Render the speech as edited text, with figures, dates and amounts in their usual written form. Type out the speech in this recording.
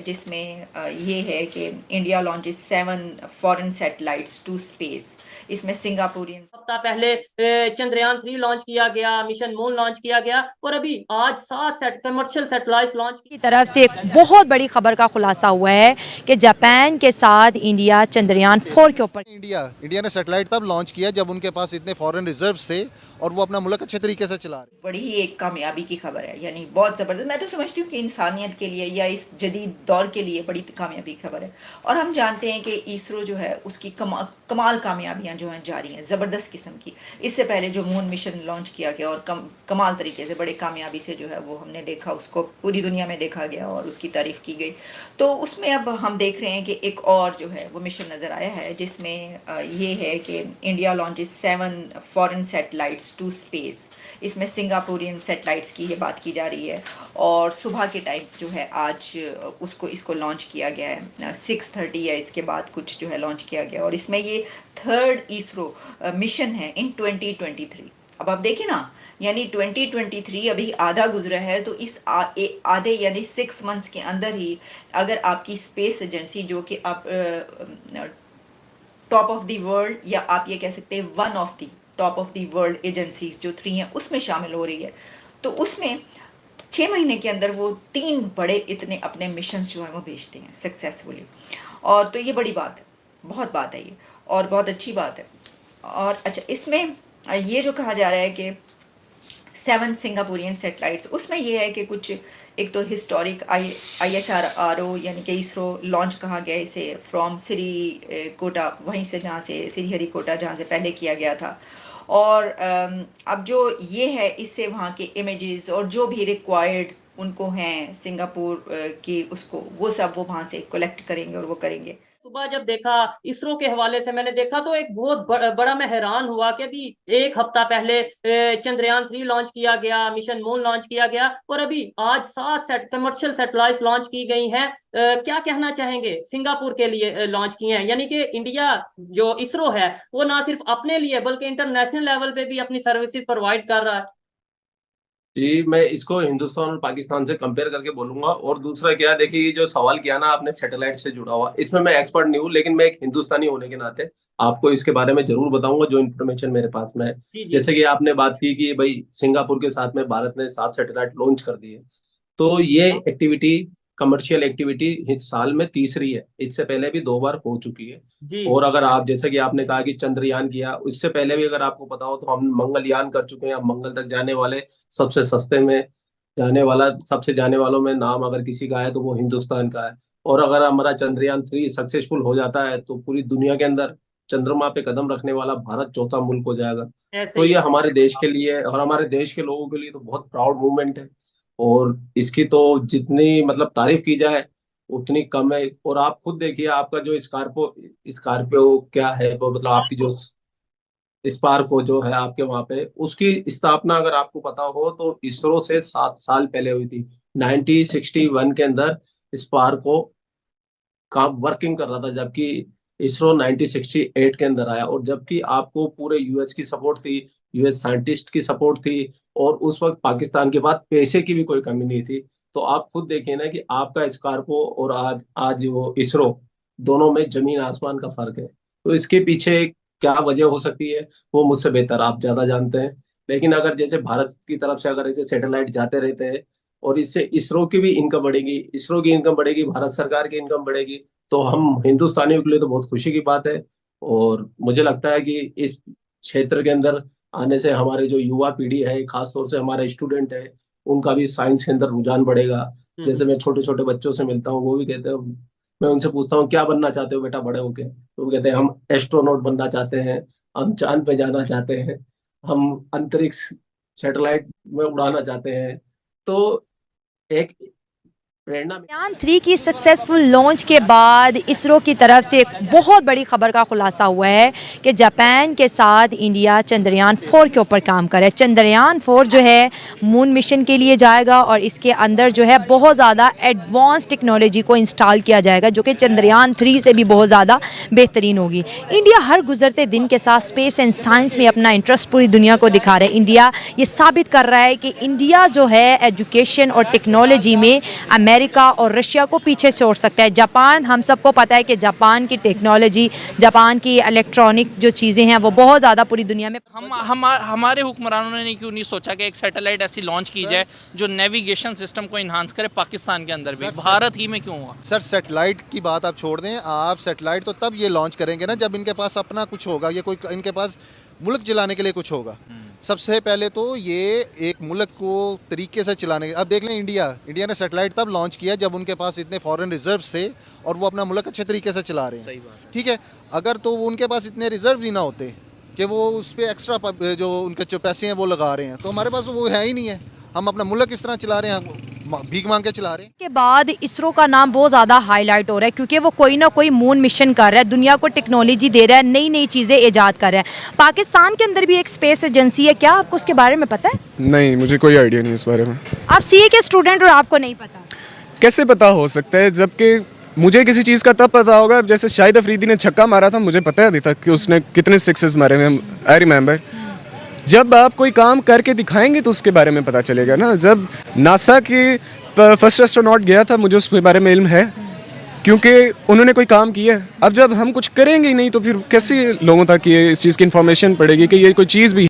जिसमें ये है कि India launches 7 foreign satellites to space. इसमें सिंगापुरियन हफ्ता पहले चंद्रयान 3 लॉन्च किया गया, मिशन मून लॉन्च किया गया और अभी आज 7 कमर्शियल सैटेलाइट लॉन्च की तरफ से एक बहुत बड़ी खबर का खुलासा हुआ है कि जापान के साथ इंडिया चंद्रयान 4 के ऊपर इंडिया ने सैटेलाइट तब लॉन्च किया जब उनके पास इतने फॉरेन रिजर्व थे और वो अपना मुल्क अच्छे तरीके से चला रहे। बड़ी ही एक कामयाबी की खबर है, यानी बहुत ज़बरदस्त। मैं तो समझती हूँ कि इंसानियत के लिए या इस जदीद दौर के लिए बड़ी कामयाबी की खबर है। और हम जानते हैं कि इसरो जो है उसकी कमाल कामयाबियाँ जो हैं जारी हैं, ज़बरदस्त किस्म की। इससे पहले जो मून मिशन लॉन्च किया गया और कमाल तरीके से बड़े कामयाबी से जो है वो हमने देखा, उसको पूरी दुनिया में देखा गया और उसकी तारीफ़ की गई। तो उसमें अब हम देख रहे हैं कि एक और जो है वो मिशन नज़र आया है जिसमें ये है कि India launches 7 foreign satellites to space. इसमें सिंगापुरियन सैटेलाइट्स की ये बात की जा रही है और सुबह के टाइम जो है आज इसको लॉन्च किया गया है 6:30 या इसके बाद कुछ जो है लॉन्च किया गया और इसमें ये 3rd इसरो मिशन है इन 2023। अब आप देखें ना, यानी 2023 अभी आधा गुजरा है, तो इस आधे यानी 6 मंथ्स के अंदर ही अगर आपकी स्पेस एजेंसी जो कि आप टॉप ऑफ द वर्ल्ड या आप ये कह सकते हैं one of the top of the world agencies जो 3 हैं उसमें शामिल हो रही है, तो उसमें 6 महीने के अंदर वो 3 बड़े इतने अपने मिशंस जो हैं वो भेजते हैं सक्सेसफुली। और तो ये बड़ी बात है, बहुत बात है ये और बहुत अच्छी बात है। और अच्छा, इसमें ये जो कहा जा रहा है कि 7 सिंगापुरियन सैटेलाइट्स, उसमें ये है कि कुछ एक तो हिस्टोरिक ISRO यानी कि इसरो लॉन्च कहा गया इसे फ्रॉम श्रीकोटा, वहीं से जहाँ से श्रीहरिकोटा जहाँ से पहले किया गया था। और अब जो ये है इससे वहाँ के इमेजेस और जो भी रिक्वायर्ड उनको हैं सिंगापुर की, उसको वो सब वो वहाँ से कलेक्ट करेंगे और वो करेंगे। सुबह जब देखा इसरो के हवाले से मैंने देखा तो एक बहुत बड़ा मैं हैरान हुआ कि अभी एक हफ्ता पहले चंद्रयान 3 लॉन्च किया गया, मिशन मून लॉन्च किया गया और अभी आज 7 कमर्शियल सैटेलाइट लॉन्च की गई हैं। क्या कहना चाहेंगे? सिंगापुर के लिए लॉन्च किए हैं, यानी कि इंडिया जो इसरो है वो ना सिर्फ अपने लिए बल्कि इंटरनेशनल लेवल पे भी अपनी सर्विसेज प्रोवाइड कर रहा है। जी, मैं इसको हिंदुस्तान और पाकिस्तान से कंपेयर करके बोलूंगा। और दूसरा क्या, देखिए ये जो सवाल किया ना आपने सैटेलाइट से जुड़ा हुआ, इसमें मैं एक्सपर्ट नहीं हूँ, लेकिन मैं एक हिंदुस्तानी होने के नाते आपको इसके बारे में जरूर बताऊंगा जो इन्फॉर्मेशन मेरे पास में है। जैसे कि आपने बात की कि भाई सिंगापुर के साथ में भारत ने 7 सैटेलाइट लॉन्च कर दिए, तो ये एक्टिविटी कमर्शियल एक्टिविटी साल में तीसरी है। इससे पहले भी 2 बार हो चुकी है। और अगर आप जैसे कि आपने कहा कि चंद्रयान किया, उससे पहले भी अगर आपको पता हो तो हम मंगलयान कर चुके हैं। हम मंगल तक जाने वाले सबसे सस्ते में सबसे जाने वालों में नाम अगर किसी का है तो वो हिंदुस्तान का है। और अगर हमारा चंद्रयान 3 सक्सेसफुल हो जाता है तो पूरी दुनिया के अंदर चंद्रमा पे कदम रखने वाला भारत चौथा मुल्क हो जाएगा। तो ये हमारे देश के लिए और हमारे देश के लोगों के लिए तो बहुत प्राउड मूवमेंट है। और इसकी तो जितनी मतलब तारीफ की जाए उतनी कम है। और आप खुद देखिए, आपका जो स्कॉर्पियो क्या है वो, मतलब आपकी जो स्पार्को जो है आपके वहां पे, उसकी स्थापना अगर आपको पता हो तो इसरो से 7 साल पहले हुई थी। 1961 के अंदर स्पार्को काम वर्किंग कर रहा था, जबकि इसरो 1968 के अंदर आया। और जबकि आपको पूरे यूएस की सपोर्ट थी, यूएस साइंटिस्ट की सपोर्ट थी, और उस वक्त पाकिस्तान के बाद पैसे की भी कोई कमी नहीं थी। तो आप खुद देखिए ना कि आपका स्कॉर्पियो और आज आज वो इसरो, दोनों में जमीन आसमान का फर्क है। तो इसके पीछे क्या वजह हो सकती है वो मुझसे बेहतर आप ज्यादा जानते हैं। लेकिन अगर जैसे भारत की तरफ से अगर ऐसे सैटेलाइट जाते रहते हैं और इससे इसरो की भी इनकम बढ़ेगी, इसरो की इनकम बढ़ेगी, भारत सरकार की इनकम बढ़ेगी, तो हम हिंदुस्तानियों के लिए तो बहुत खुशी की बात है। और मुझे लगता है कि इस क्षेत्र के अंदर आने से हमारे जो युवा पीढ़ी है, खासतौर से हमारे स्टूडेंट है, उनका भी साइंस के अंदर रुझान बढ़ेगा। जैसे मैं छोटे छोटे बच्चों से मिलता हूँ, वो भी कहते हैं, मैं उनसे पूछता हूँ क्या बनना चाहते हो बेटा बड़े होके, तो वो कहते हैं हम एस्ट्रोनॉट बनना चाहते हैं, हम चांद पे जाना चाहते हैं, हम अंतरिक्ष सैटेलाइट में उड़ाना चाहते हैं। तो एक प्रेरणा। चंद्रयान 3 की सक्सेसफुल लॉन्च के बाद इसरो की तरफ से एक बहुत बड़ी खबर का खुलासा हुआ है कि जापान के साथ इंडिया चंद्रयान 4 के ऊपर काम कर रहा है। चंद्रयान 4 जो है मून मिशन के लिए जाएगा और इसके अंदर जो है बहुत ज़्यादा एडवांस टेक्नोलॉजी को इंस्टॉल किया जाएगा जो कि चंद्रयान 3 से भी बहुत ज़्यादा बेहतरीन होगी। इंडिया हर गुजरते दिन के साथ स्पेस एंड साइंस में अपना इंटरेस्ट पूरी दुनिया को दिखा रहा है। इंडिया ये साबित कर रहा है कि इंडिया जो है एजुकेशन और टेक्नोलॉजी में अमेरिका और रशिया को पीछे छोड़ सकता है। जापान, हम सबको पता है कि जापान की टेक्नोलॉजी, जापान की इलेक्ट्रॉनिक जो चीज़ें हैं वो बहुत ज़्यादा पूरी दुनिया में। हमारे हुक्मरानों ने क्यों नहीं सोचा कि एक सैटेलाइट ऐसी लॉन्च की जाए जो नेविगेशन सिस्टम को इन्हांस करे पाकिस्तान के अंदर भी, भारत ही में क्यों हुआ? सर सेटेलाइट की बात आप छोड़ दें, आप सेटेलाइट तो तब ये लॉन्च करेंगे ना जब इनके पास अपना कुछ होगा, ये कोई इनके पास मुल्क चलाने के लिए कुछ होगा। सबसे पहले तो ये एक मुल्क को तरीके से चलाने के, अब देख लें इंडिया ने सेटेलाइट तब लॉन्च किया जब उनके पास इतने फॉरेन रिजर्व थे और वो अपना मुल्क अच्छे तरीके से चला रहे हैं। ठीक है, अगर तो उनके पास इतने रिजर्व ही ना होते कि वो उस पर एक्स्ट्रा जो उनके जो पैसे हैं वो लगा रहे हैं, तो हमारे पास वो है ही नहीं है। हम अपना मुल्क किस तरह चला रहे हैं, भीख मांग के चला रहे हैं। के बाद इसरो का नाम बहुत ज़्यादा हाईलाइट हो रहा है क्योंकि वो कोई ना कोई मून मिशन कर रहा है, दुनिया को टेक्नोलॉजी दे रहा है, नई नई चीज़ें ईजाद कर रहा है। पाकिस्तान के अंदर भी एक स्पेस एजेंसी है, क्या आपको उसके बारे में पता है? नहीं, मुझे कोई आइडिया नहीं इस बारे में। आप सीए के स्टूडेंट और आपको नहीं पता? कैसे पता हो सकता है, जबकि मुझे किसी चीज़ का तब पता होगा जैसे शाहिद अफरीदी ने छक्का मारा था, मुझे पता है अभी तक कि उसने कितने सिक्सेस मारे हैं, आई रिमेंबर। जब आप कोई काम करके दिखाएंगे तो उसके बारे में पता चलेगा ना। जब नासा की फर्स्ट एस्ट्रोनॉट गया था, मुझे उसके बारे में इल्म है क्योंकि उन्होंने कोई काम किया है। अब जब हम कुछ करेंगे ही नहीं तो फिर कैसे लोगों तक ये इस चीज़ की इन्फॉर्मेशन पड़ेगी कि ये कोई चीज़ भी